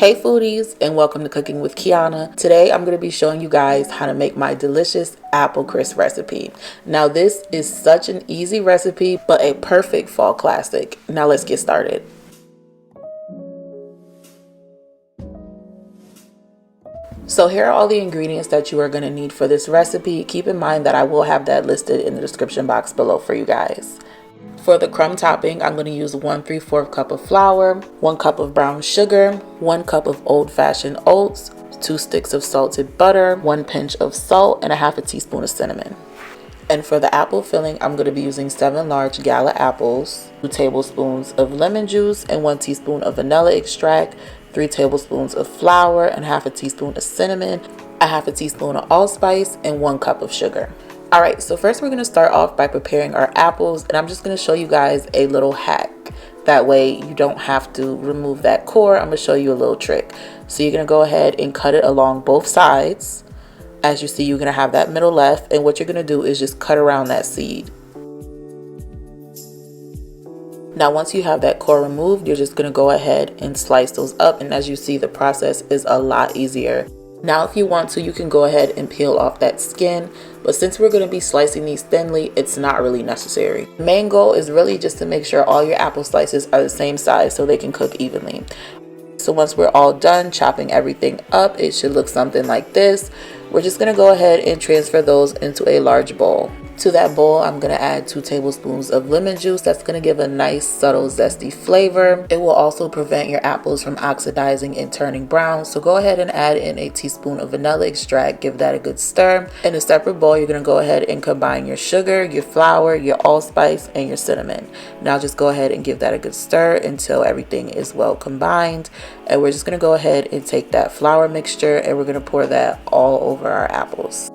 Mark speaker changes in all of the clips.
Speaker 1: Hey foodies, and welcome to Cooking with Kiana. Today I'm going to be showing you guys how to make my delicious apple crisp recipe. Now this is such an easy recipe, but a perfect fall classic. Now let's get started. So here are all the ingredients that you are going to need for this recipe. Keep in mind that I will have that listed in the description box below for you guys. For the crumb topping, I'm going to use 1 3/4 cup of flour, 1 cup of brown sugar, 1 cup of old-fashioned oats, 2 sticks of salted butter, 1 pinch of salt, and a half a teaspoon of cinnamon. And for the apple filling, I'm going to be using 7 large gala apples, 2 tablespoons of lemon juice, and 1 teaspoon of vanilla extract, 3 tablespoons of flour, and half a teaspoon of cinnamon, a half a teaspoon of allspice, and 1 cup of sugar. Alright, so first we're going to start off by preparing our apples, and I'm just going to show you guys a little hack. That way you don't have to remove that core. I'm going to show you a little trick. So you're going to go ahead and cut it along both sides. As you see, you're going to have that middle left, and what you're going to do is just cut around that seed. Now once you have that core removed, you're just going to go ahead and slice those up, and as you see, the process is a lot easier. Now if you want to, you can go ahead and peel off that skin, but since we're going to be slicing these thinly, it's not really necessary. The main goal is really just to make sure all your apple slices are the same size so they can cook evenly. So once we're all done chopping everything up, it should look something like this. We're just going to go ahead and transfer those into a large bowl. To that bowl, I'm going to add 2 tablespoons of lemon juice. That's going to give a nice, subtle, zesty flavor. It will also prevent your apples from oxidizing and turning brown. So go ahead and add in a teaspoon of vanilla extract. Give that a good stir. In a separate bowl, you're going to go ahead and combine your sugar, your flour, your allspice, and your cinnamon. Now just go ahead and give that a good stir until everything is well combined. And we're just going to go ahead and take that flour mixture and we're going to pour that all over our apples.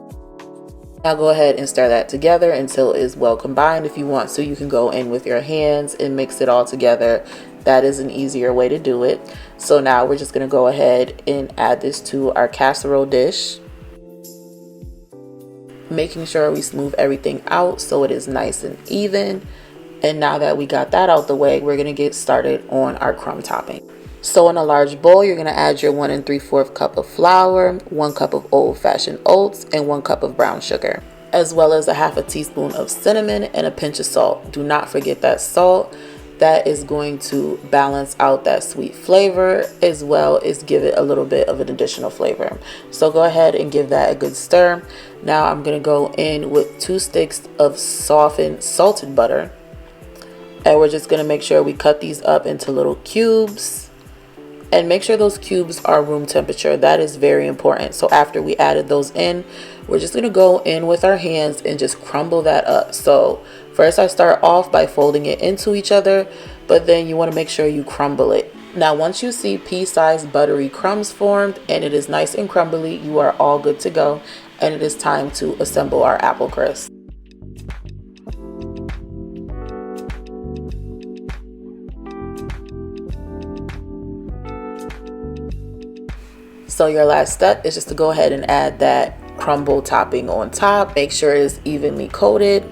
Speaker 1: Now go ahead and stir that together until it is well combined. If you want to, you can go in with your hands and mix it all together. That is an easier way to do it. So now we're just going to go ahead and add this to our casserole dish, making sure we smooth everything out so it is nice and even. And now that we got that out the way, we're going to get started on our crumb topping. So in a large bowl, you're going to add your 1 3/4 cup of flour, 1 cup of old-fashioned oats, and 1 cup of brown sugar, as well as a half a teaspoon of cinnamon and a pinch of salt. Do not forget that salt. That is going to balance out that sweet flavor as well as give it a little bit of an additional flavor. So go ahead and give that a good stir. Now I'm going to go in with 2 sticks of softened salted butter, and we're just going to make sure we cut these up into little cubes. And make sure those cubes are room temperature. That is very important. So after we added those in, we're just going to go in with our hands and just crumble that up. So first I start off by folding it into each other, but then you want to make sure you crumble it. Now once you see pea-sized buttery crumbs formed and it is nice and crumbly, you are all good to go. And it is time to assemble our apple crisp. So your last step is just to go ahead and add that crumble topping on top. Make sure it is evenly coated.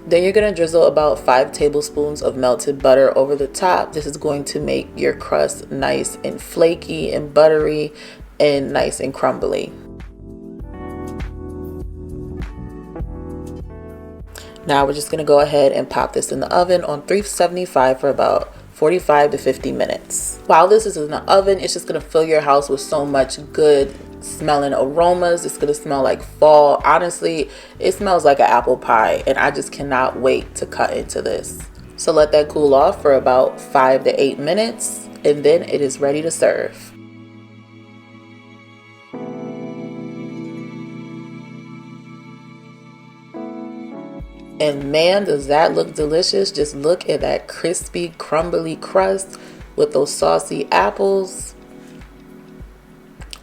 Speaker 1: Then you're going to drizzle about 5 tablespoons of melted butter over the top. This is going to make your crust nice and flaky and buttery and nice and crumbly. Now we're just going to go ahead and pop this in the oven on 375 for about 45 to 50 minutes. While this is in the oven, it's just going to fill your house with so much good smelling aromas. It's going to smell like fall. Honestly, it smells like an apple pie, and I just cannot wait to cut into this. So let that cool off for about 5 to 8 minutes, and then it is ready to serve. And man, does that look delicious. Just look at that crispy, crumbly crust with those saucy apples.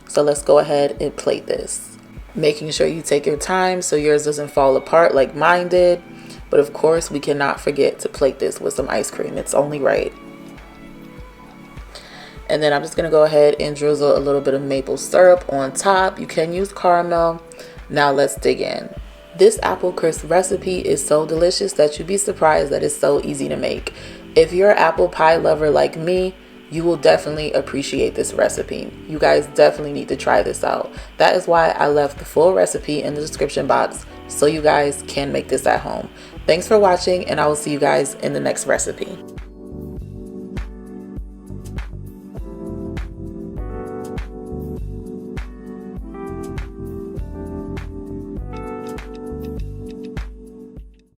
Speaker 1: So let's go ahead and plate this. Making sure you take your time so yours doesn't fall apart like mine did. But of course, we cannot forget to plate this with some ice cream. It's only right. And then I'm just going to go ahead and drizzle a little bit of maple syrup on top. You can use caramel. Now let's dig in. This apple crisp recipe is so delicious that you'd be surprised that it's so easy to make. If you're an apple pie lover like me, you will definitely appreciate this recipe. You guys definitely need to try this out. That is why I left the full recipe in the description box so you guys can make this at home. Thanks for watching, and I will see you guys in the next recipe.